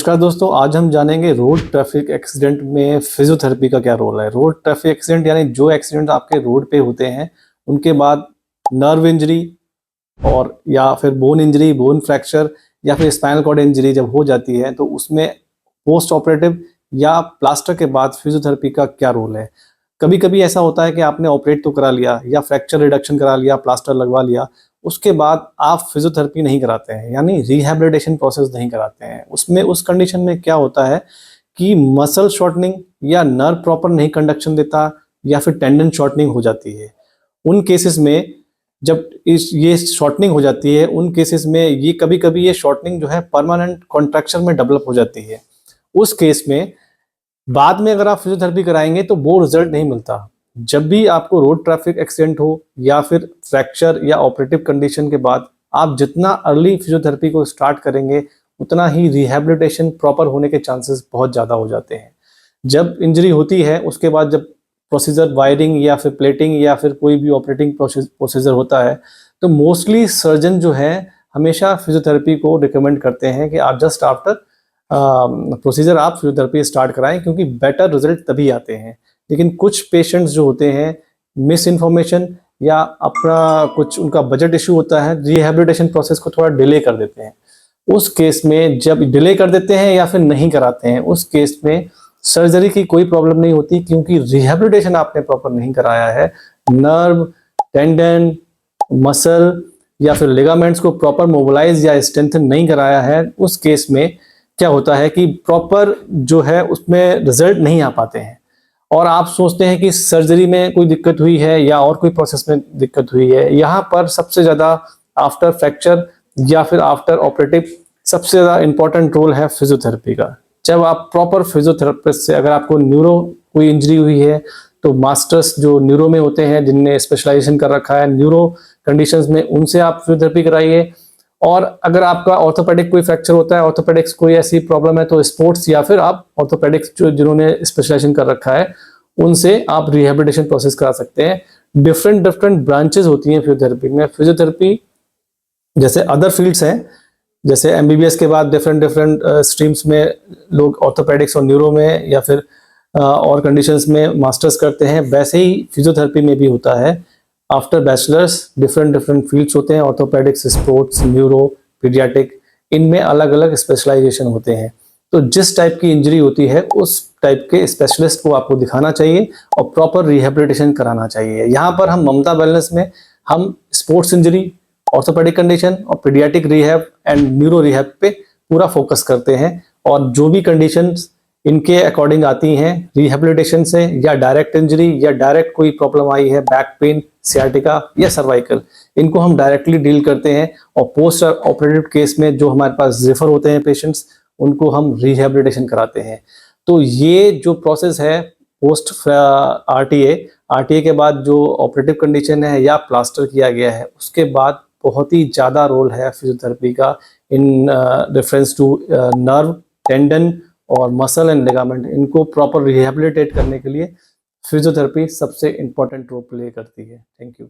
नमस्कार दोस्तों, आज हम जानेंगे रोड ट्रैफिक एक्सीडेंट में फिजियोथेरेपी का क्या रोल है। रोड ट्रैफिक एक्सीडेंट यानी जो एक्सीडेंट आपके रोड पे होते हैं उनके बाद नर्व इंजरी और या फिर बोन इंजरी, बोन फ्रैक्चर या फिर स्पाइनल कॉर्ड इंजरी जब हो जाती है तो उसमें पोस्ट ऑपरेटिव या प्लास्टर के बाद फिजियोथेरेपी का क्या रोल है। कभी कभी ऐसा होता है कि आपने ऑपरेट तो करा लिया या फ्रैक्चर रिडक्शन करा लिया, प्लास्टर लगवा लिया, उसके बाद आप फिजियोथेरेपी नहीं कराते हैं यानी रिहैबिलिटेशन प्रोसेस नहीं कराते हैं। उसमें उस कंडीशन में क्या होता है कि मसल शॉर्टनिंग या नर्व प्रॉपर नहीं कंडक्शन देता या फिर टेंडन शॉर्टनिंग हो जाती है। उन केसेस में जब ये शॉर्टनिंग हो जाती है, उन केसेस में ये कभी कभी ये शॉर्टनिंग जो है परमानेंट कॉन्ट्रैक्शन में डेवलप हो जाती है। उस केस में बाद में अगर आप फिजियोथेरेपी कराएंगे तो वो रिजल्ट नहीं मिलता। जब भी आपको रोड ट्रैफिक एक्सीडेंट हो या फिर फ्रैक्चर या ऑपरेटिव कंडीशन के बाद आप जितना अर्ली फिजियोथेरेपी को स्टार्ट करेंगे उतना ही रिहैबिलिटेशन प्रॉपर होने के चांसेस बहुत ज़्यादा हो जाते हैं। जब इंजरी होती है उसके बाद जब प्रोसीजर वायरिंग या फिर प्लेटिंग या फिर कोई भी ऑपरेटिंग प्रोसीजर होता है तो मोस्टली सर्जन जो है हमेशा फिजियोथेरेपी को रिकमेंड करते हैं कि आप जस्ट आफ्टर प्रोसीजर आप फिजियोथेरेपी स्टार्ट कराएं, क्योंकि बेटर रिजल्ट तभी आते हैं। लेकिन कुछ पेशेंट्स जो होते हैं मिस इन्फॉर्मेशन या अपना कुछ उनका बजट इशू होता है, रिहैबिलिटेशन प्रोसेस को थोड़ा डिले कर देते हैं। उस केस में जब डिले कर देते हैं या फिर नहीं कराते हैं, उस केस में सर्जरी की कोई प्रॉब्लम नहीं होती, क्योंकि रिहैबिलिटेशन आपने प्रॉपर नहीं कराया है। नर्व, टेंडन, मसल या फिर लिगामेंट्स को प्रॉपर मोबिलाइज या स्ट्रेंथन नहीं कराया है। उस केस में क्या होता है कि प्रॉपर जो है उसमें रिजल्ट नहीं आ पाते हैं और आप सोचते हैं कि सर्जरी में कोई दिक्कत हुई है या और कोई प्रोसेस में दिक्कत हुई है। यहाँ पर सबसे ज़्यादा आफ्टर फ्रैक्चर या फिर आफ्टर ऑपरेटिव सबसे ज़्यादा इंपॉर्टेंट रोल है फिजियोथेरेपी का। जब आप प्रॉपर फिजियोथेरेपिस्ट से, अगर आपको न्यूरो कोई इंजरी हुई है तो मास्टर्स जो न्यूरो में होते हैं जिनने स्पेशलाइजेशन कर रखा है न्यूरो कंडीशंस में, उनसे आप फिजियोथेरेपी कराइए। और अगर आपका ऑर्थोपेडिक कोई फ्रैक्चर होता है, ऑर्थोपेडिक्स कोई ऐसी प्रॉब्लम है तो स्पोर्ट्स या फिर आप ऑर्थोपेडिक्स जो जिन्होंने स्पेशलाइजेशन कर रखा है उनसे आप रिहैबिलिटेशन प्रोसेस करा सकते हैं। डिफरेंट डिफरेंट ब्रांचेस होती हैं फिजियोथेरेपी में। फिजियोथेरेपी जैसे अदर फील्ड्स हैं, जैसे एमबीबीएस के बाद डिफरेंट डिफरेंट स्ट्रीम्स में लोग ऑर्थोपेडिक्स और न्यूरो में या फिर और कंडीशंस में मास्टर्स करते हैं, वैसे ही फिजियोथेरेपी में भी होता है। After bachelors different different fields होते हैं, ऑर्थोपेडिक्स, स्पोर्ट्स, न्यूरो, पीडियाट्रिक, इनमें अलग अलग स्पेशलाइजेशन होते हैं। तो जिस टाइप की इंजरी होती है उस टाइप के स्पेशलिस्ट को आपको दिखाना चाहिए और प्रॉपर रिहैबिलिटेशन कराना चाहिए। यहाँ पर हम ममता वेलनेस में हम स्पोर्ट्स इंजरी, ऑर्थोपेडिक कंडीशन और paediatric rehab and neuro rehab पे पूरा फोकस करते हैं। और जो भी कंडीशंस इनके अकॉर्डिंग आती हैं रिहैबिलिटेशन से, या डायरेक्ट इंजरी या डायरेक्ट कोई प्रॉब्लम आई है, बैक पेन, सियाटिका या सर्वाइकल, इनको हम डायरेक्टली डील करते हैं। और पोस्ट ऑपरेटिव केस में जो हमारे पास रेफर होते हैं पेशेंट्स, उनको हम रिहैबिलिटेशन कराते हैं। तो ये जो प्रोसेस है पोस्ट आरटीए के बाद जो ऑपरेटिव कंडीशन है या प्लास्टर किया गया है उसके बाद बहुत ही ज़्यादा रोल है फिजियोथेरेपी का in reference to nerve, tendon और मसल एंड लिगामेंट। इनको प्रॉपर रिहैबिलिटेट करने के लिए फिजियोथेरेपी सबसे इंपॉर्टेंट रोल प्ले करती है। Thank you.